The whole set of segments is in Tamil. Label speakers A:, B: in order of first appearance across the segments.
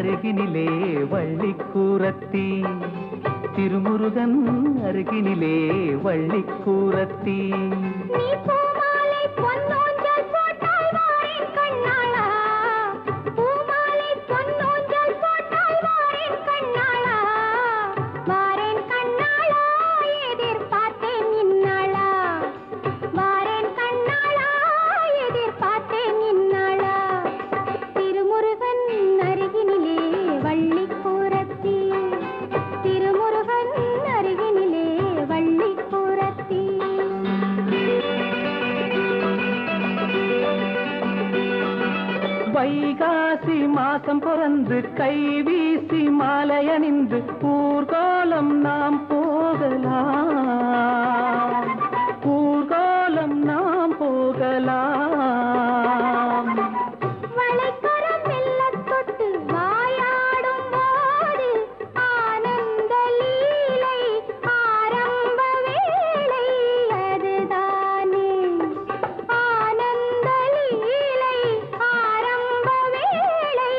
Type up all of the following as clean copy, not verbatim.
A: அருகினிலே வள்ளிக்கூரத்தி திருமுருகன் அருகினிலே வள்ளிக்கூரத்தி
B: நீ பூமாலை பொன்னூஞ்சல் போட்டால் வாரேன் கண்ணாளா பூமாலை பொன்னூஞ்சல் போட்டால் வாரேன் கண்ணாளா வாரேன் கண்ணாளா எதிர்பார்த்தேன் இந்நாளா வாரேன் கண்ணாளா எதிர்பார்த்தேன் இந்நாளா திருமுருகன் அருகினிலே வள்ளிக்கூரத்தி திருமுருகன் அருகினிலே வள்ளிக்கூரத்தி
A: வைகாசி மாசம் பிறந்து கை வீசி மாலை அணிந்து ஊர்கோலம் நாம் போகலாம் ஊர்கோலம் நாம் போகலாம்
B: வளைக்கரம் மெல்லத் தொட்டு வாயாடும் போது ஆனந்த லீலை ஆரம்ப வேளை அதுதானே ஆனந்த லீலை ஆரம்ப வேளை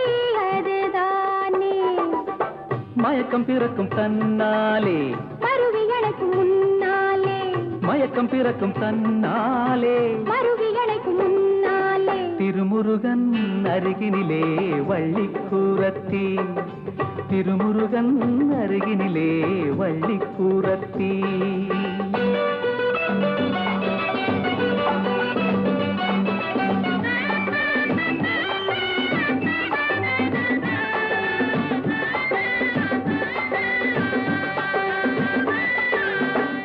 B: அதுதானே
A: மயக்கம் பிறக்கும் தன்னாலே
B: மருவி அணைக்கும் முன்னாலே
A: மயக்கம் பிறக்கும் தன்னாலே
B: மருவி அணைக்கும் முன்னாலே
A: திருமுருகன் அருகினிலே வள்ளிக்கூரத்தி திருமுருகன் அருகினிலே வள்ளிக்கூரத்தி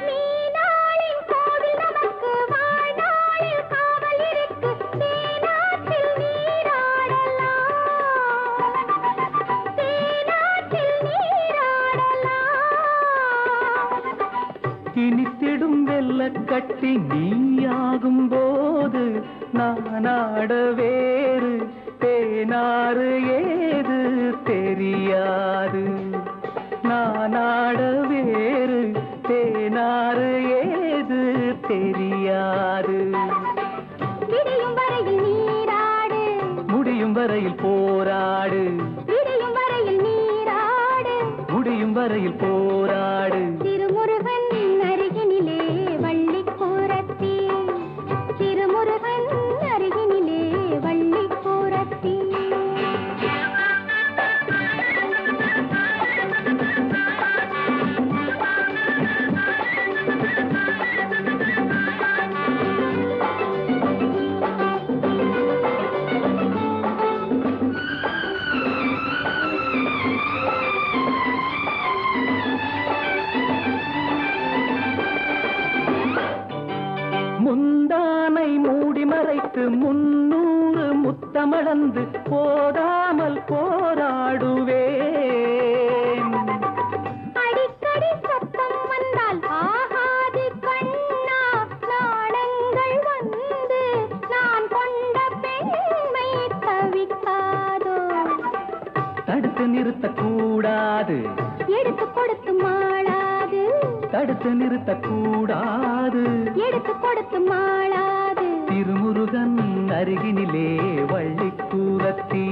B: மீனாளின் கோவில் நமக்கு வாழ்நாளில் காவல் இருக்கு தேனாற்றில் நீராடலாம் தேனாற்றில் நீராடலாம்
A: இனித்திடும் வெள்ளக்கட்டி நீயாகும் போது நானாட வேறு தேனாறு ஏது தெரியாது நானாட வேறு தேனாறு ஏது தெரியாது
B: விடியும் வரையில் நீராடு
A: முடியும் வரையில் போராடு
B: விடியும் வரையில் நீராடு
A: முடியும் வரையில் போராடு
B: திருமுருகன் அருகினிலே வள்ளிக்கூரத்தி திருமுருகன் அருகினிலே வள்ளிக்கூரத்தி
A: முந்தானை மூடி மறைத்து 300 முத்தமளந்து போதாமல் போராடுவேன்
B: அடிக்கடி சத்தம் வந்தால் ஆகாது கண்ணா நாணங்கள் வந்து நான் கொண்ட பெண்மை தவிக்காதோ
A: தடுத்து நிறுத்தக்கூடாது
B: எடுத்து கொடுத்து மாளாது
A: தடுத்து நிறுத்தக்கூடாது
B: எடுத்து கொடுத்து மாளாது
A: திருமுருகன் அருகினிலே வள்ளிக்கூரத்தி